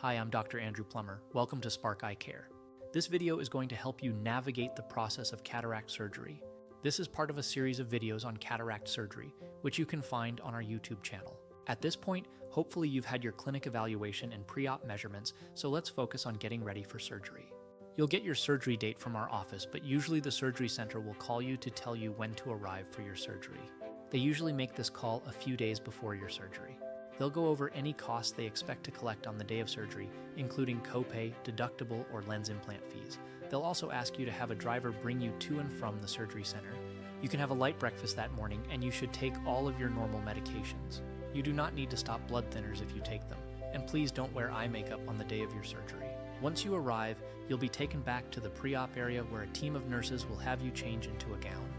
Hi, I'm Dr. Andrew Plummer. Welcome to Spark Eye Care. This video is going to help you navigate the process of cataract surgery. This is part of a series of videos on cataract surgery, which you can find on our YouTube channel. At this point, hopefully you've had your clinic evaluation and pre-op measurements, so let's focus on getting ready for surgery. You'll get your surgery date from our office, but usually the surgery center will call you to tell you when to arrive for your surgery. They usually make this call a few days before your surgery. They'll go over any costs they expect to collect on the day of surgery, including copay, deductible, or lens implant fees. They'll also ask you to have a driver bring you to and from the surgery center. You can have a light breakfast that morning, and you should take all of your normal medications. You do not need to stop blood thinners if you take them, and please don't wear eye makeup on the day of your surgery. Once you arrive, you'll be taken back to the pre-op area where a team of nurses will have you change into a gown.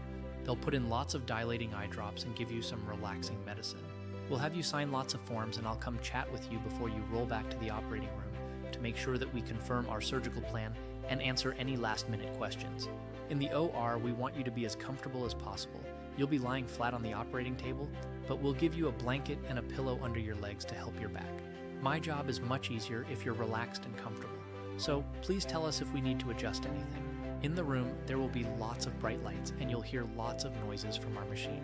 They'll put in lots of dilating eye drops and give you some relaxing medicine. We'll have you sign lots of forms, and I'll come chat with you before you roll back to the operating room to make sure that we confirm our surgical plan and answer any last-minute questions. In the OR, we want you to be as comfortable as possible. You'll be lying flat on the operating table, but we'll give you a blanket and a pillow under your legs to help your back. My job is much easier if you're relaxed and comfortable, so please tell us if we need to adjust anything. In the room, there will be lots of bright lights, and you'll hear lots of noises from our machine.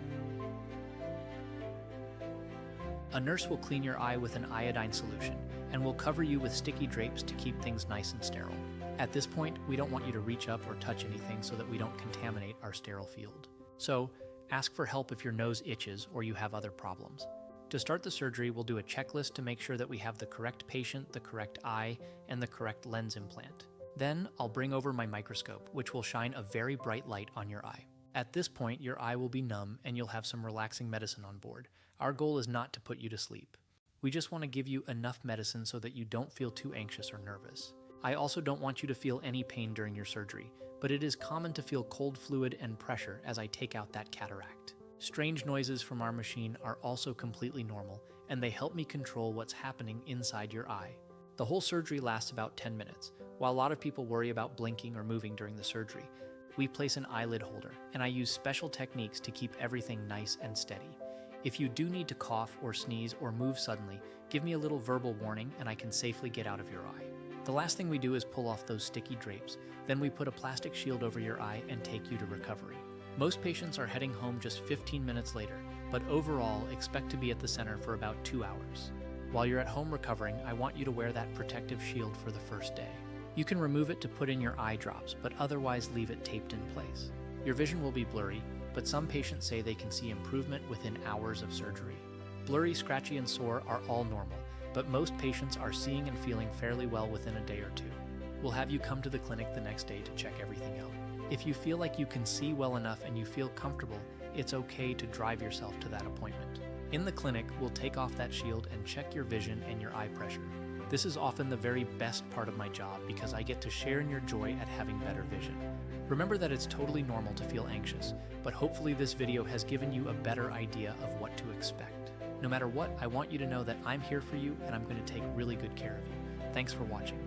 A nurse will clean your eye with an iodine solution and will cover you with sticky drapes to keep things nice and sterile. At this point, we don't want you to reach up or touch anything so that we don't contaminate our sterile field. So, ask for help if your nose itches or you have other problems. To start the surgery, we'll do a checklist to make sure that we have the correct patient, the correct eye, and the correct lens implant. Then, I'll bring over my microscope, which will shine a very bright light on your eye. At this point, your eye will be numb and you'll have some relaxing medicine on board. Our goal is not to put you to sleep. We just want to give you enough medicine so that you don't feel too anxious or nervous. I also don't want you to feel any pain during your surgery, but it is common to feel cold fluid and pressure as I take out that cataract. Strange noises from our machine are also completely normal, and they help me control what's happening inside your eye. The whole surgery lasts about 10 minutes. While a lot of people worry about blinking or moving during the surgery, we place an eyelid holder, and I use special techniques to keep everything nice and steady. If you do need to cough or sneeze or move suddenly, give me a little verbal warning and I can safely get out of your eye. The last thing we do is pull off those sticky drapes. Then we put a plastic shield over your eye and take you to recovery. Most patients are heading home just 15 minutes later, but overall expect to be at the center for about 2 hours. While you're at home recovering, I want you to wear that protective shield for the first day. You can remove it to put in your eye drops, but otherwise leave it taped in place. Your vision will be blurry, but some patients say they can see improvement within hours of surgery. Blurry, scratchy, and sore are all normal, but most patients are seeing and feeling fairly well within a day or two. We'll have you come to the clinic the next day to check everything out. If you feel like you can see well enough and you feel comfortable, it's okay to drive yourself to that appointment. In the clinic, we'll take off that shield and check your vision and your eye pressure. This is often the very best part of my job because I get to share in your joy at having better vision. Remember that it's totally normal to feel anxious, but hopefully this video has given you a better idea of what to expect. No matter what, I want you to know that I'm here for you and I'm going to take really good care of you. Thanks for watching.